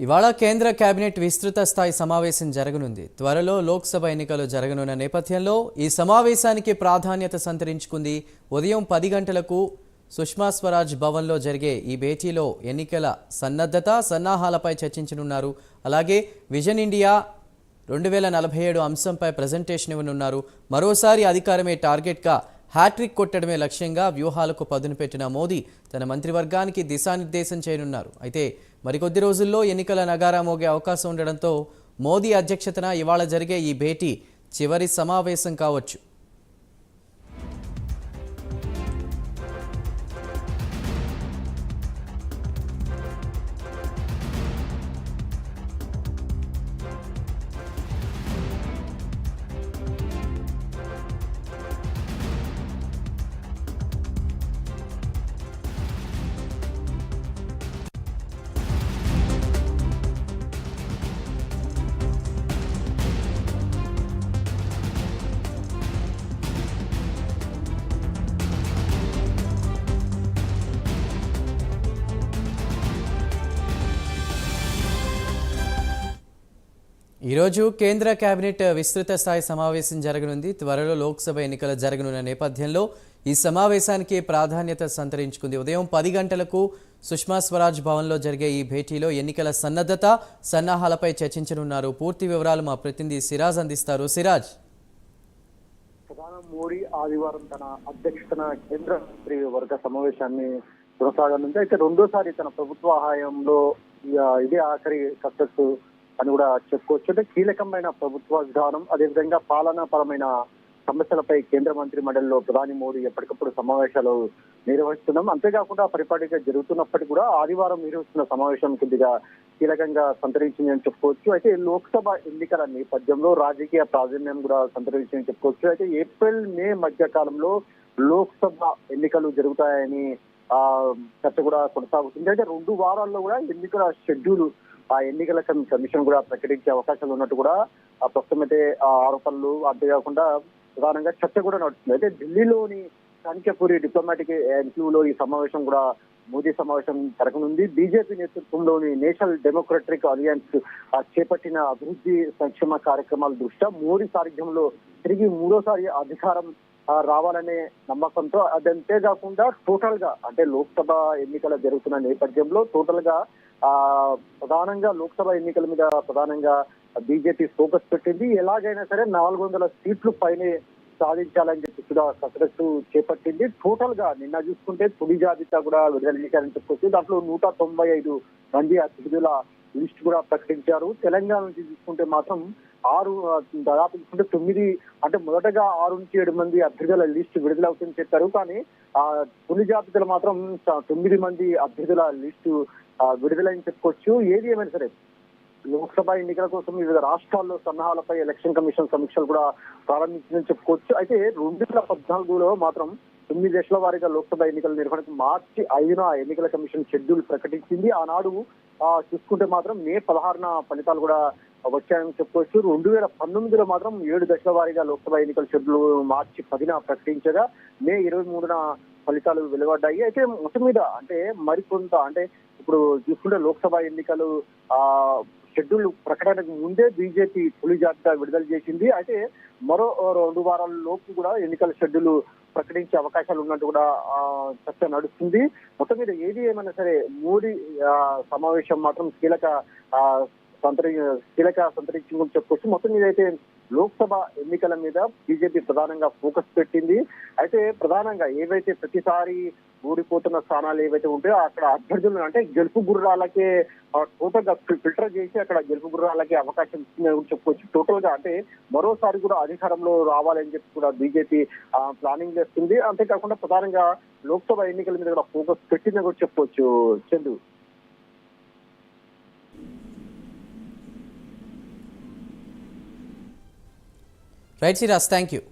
ఇవాళ కేంద్ర కేబినెట్ విస్తృత స్థాయి సమావేశం జరగనుంది. త్వరలో లోక్సభ ఎన్నికలు జరగనున్న నేపథ్యంలో ఈ సమావేశానికి ప్రాధాన్యత సంతరించుకుంది. ఉదయం 10 గంటలకు సుష్మా స్వరాజ్ భవన్లో జరిగే ఈ భేటీలో ఎన్నికల సన్నద్ధత సన్నాహాలపై చర్చించనున్నారు. అలాగే విజన్ ఇండియా 2047 అంశంపై ప్రజెంటేషన్ ఇవ్వనున్నారు. మరోసారి అధికారమే టార్గెట్గా హ్యాట్రిక్ కొట్టడమే లక్ష్యంగా వ్యూహాలకు పదును పెట్టిన మోదీ తన మంత్రివర్గానికి దిశానిర్దేశం చేయనున్నారు. అయితే మరికొద్ది రోజుల్లో ఎన్నికల నగారా మోగే అవకాశం ఉండడంతో మోదీ అధ్యక్షతన ఇవాళ జరిగే ఈ భేటీ చివరి సమావేశం కావచ్చు. ఈరోజు కేంద్ర కేబినెట్ విస్తృత స్థాయి సమావేశం జరగనుంది. త్వరలో లోక్సభ ఎన్నికలు జరగనున్న నేపథ్యంలో ఈ సమావేశానికి ప్రాధాన్యత సంతరించుకుంది. ఉదయం 10 గంటలకు సుష్మా స్వరాజ్ భవన్లో జరిగే ఈ భేటీలో ఎన్నికల సన్నద్ధత సన్నాహాలపై చర్చించనున్నారు. పూర్తి వివరాలు మా ప్రతినిధి సిరాజ్ అందిస్తారు. సిరాజ్, ప్రధాని మోడీ ఆదివారం తన అధ్యక్షతన కేంద్ర మంత్రి వర్గ సమావేశాన్ని కొనసాగనుంది. అయితే రెండోసారి తన ప్రభుత్వ హయాంలో ఇదే ఆఖరి కసరత్తు అని కూడా చెప్పుకోవచ్చు. అంటే కీలకమైన ప్రభుత్వ విధానం, అదేవిధంగా పాలనాపరమైన సమస్యలపై కేంద్ర మంత్రి మండలిలో ప్రధాని మోడీ ఎప్పటికప్పుడు సమావేశాలు నిర్వహిస్తున్నాం. అంతేకాకుండా పరిపాటిగా జరుగుతున్నప్పటికీ కూడా ఆదివారం నిర్వహిస్తున్న సమావేశం కొద్దిగా కీలకంగా సంతరించిందని చెప్పుకోవచ్చు. అయితే లోక్సభ ఎన్నికల నేపథ్యంలో రాజకీయ ప్రాధాన్యం కూడా సంతరించిందని చెప్పుకోవచ్చు. అయితే ఏప్రిల్ మే మధ్య కాలంలో లోక్సభ ఎన్నికలు జరుగుతాయని చర్చ కూడా కొనసాగుతుంది. అయితే 2 వారాల్లో కూడా ఎన్నికల షెడ్యూల్ ఆ ఎన్నికల కమిషన్ కూడా ప్రకటించే అవకాశాలు ఉన్నట్టు కూడా ప్రస్తుతం అయితే ఆరోపణలు, అంతేకాకుండా ప్రధానంగా చర్చ కూడా నడుస్తుంది. అయితే ఢిల్లీలోని కాన్పూర్ డిప్లొమాటిక్ ఎన్క్లేవ్లో ఈ సమావేశం కూడా మోదీ సమావేశం జరగనుంది. బీజేపీ నేతృత్వంలోని నేషనల్ డెమోక్రటిక్ అలయన్స్ చేపట్టిన అభివృద్ధి సంక్షేమ కార్యక్రమాల దృష్ట్యా మోడీ సారథ్యంలో తిరిగి 3వ సారి అధికారం రావాలనే నమ్మకంతో, అదంతేకాకుండా టోటల్ గా అంటే లోక్సభ ఎన్నికలు జరుగుతున్న నేపథ్యంలో టోటల్ గా ప్రధానంగా లోక్సభ ఎన్నికల మీద ప్రధానంగా బీజేపీ ఫోకస్ పెట్టింది. ఎలాగైనా సరే 400 సీట్లు పైనే సాధించాలని చెప్పి కూడా కసరత్తు చేపట్టింది. టోటల్ గా నిన్న చూసుకుంటే తొలి జాబితా కూడా విడుదల చేశారని చెప్పుకోవచ్చు. దాంట్లో 195 మంది అభ్యర్థుల లిస్ట్ కూడా ప్రకటించారు. తెలంగాణ నుంచి చూసుకుంటే మాత్రం దాదాపు చూసుకుంటే 9 అంటే మొదటగా 6 నుంచి 7 మంది అభ్యర్థుల లిస్ట్ విడుదలవుతుందని చెప్పారు. కానీ తొలి జాబితాలో మాత్రం 9 మంది అభ్యర్థుల లిస్టు విడుదలని చెప్పుకోవచ్చు. ఏది ఏమైనా సరే లోక్సభ ఎన్నికల కోసం వివిధ రాష్ట్రాల్లో సన్నాహాలపై ఎలక్షన్ కమిషన్ సమీక్షలు కూడా ప్రారంభించిందని చెప్పుకోవచ్చు. అయితే 2014లో మాత్రం 9 దశల వారీగా లోక్సభ ఎన్నికల నిర్వహణకు మార్చి 5న ఎన్నికల కమిషన్ షెడ్యూల్ ప్రకటించింది. ఆనాడు చూసుకుంటే మాత్రం మే 16న ఫలితాలు కూడా వచ్చాయని చెప్పుకోవచ్చు. 2019లో మాత్రం 7 దశల వారీగా లోక్సభ ఎన్నికల షెడ్యూల్ మార్చి 10న ప్రకటించగా మే 23న ఫలితాలు వెలువడ్డాయి. అయితే మొత్తం మీద అంటే మరికొంత అంటే ఇప్పుడు చూసుకుంటే లోక్సభ ఎన్నికలు షెడ్యూల్ ప్రకటనకు ముందే బీజేపీ తొలి జాబితా విడుదల చేసింది. అయితే మరో 2 వారాల లోపు కూడా ఎన్నికల షెడ్యూల్ ప్రకటించే అవకాశాలు ఉన్నట్టు కూడా చర్చ నడుస్తుంది. మొత్తం మీద ఏది ఏమైనా సరే మోడీ సమావేశం మాత్రం కీలక సంతరించిందని చెప్పుకోవచ్చు. మొత్తం మీద అయితే లోక్సభ ఎన్నికల మీద బీజేపీ ప్రధానంగా ఫోకస్ పెట్టింది. అయితే ప్రధానంగా ఏవైతే ప్రతిసారి ఊడిపోతున్న స్థానాలు ఏవైతే ఉంటాయో అక్కడ అభ్యర్థులను అంటే గెలుపు గుర్రాలకే టోటల్ గా ఫిల్టర్ చేసి అక్కడ గెలుపు గుర్రాలకే అవకాశం ఇస్తుందని చెప్పుకోవచ్చు. టోటల్ గా అంటే మరోసారి కూడా అధికారంలో రావాలని చెప్పి కూడా బీజేపీ ప్లానింగ్ చేస్తుంది. అంతేకాకుండా ప్రధానంగా లోక్సభ ఎన్నికల మీద కూడా ఫోకస్ పెట్టిందని కూడా చెప్పుకోవచ్చు. Chandu, right Siraj, thank you.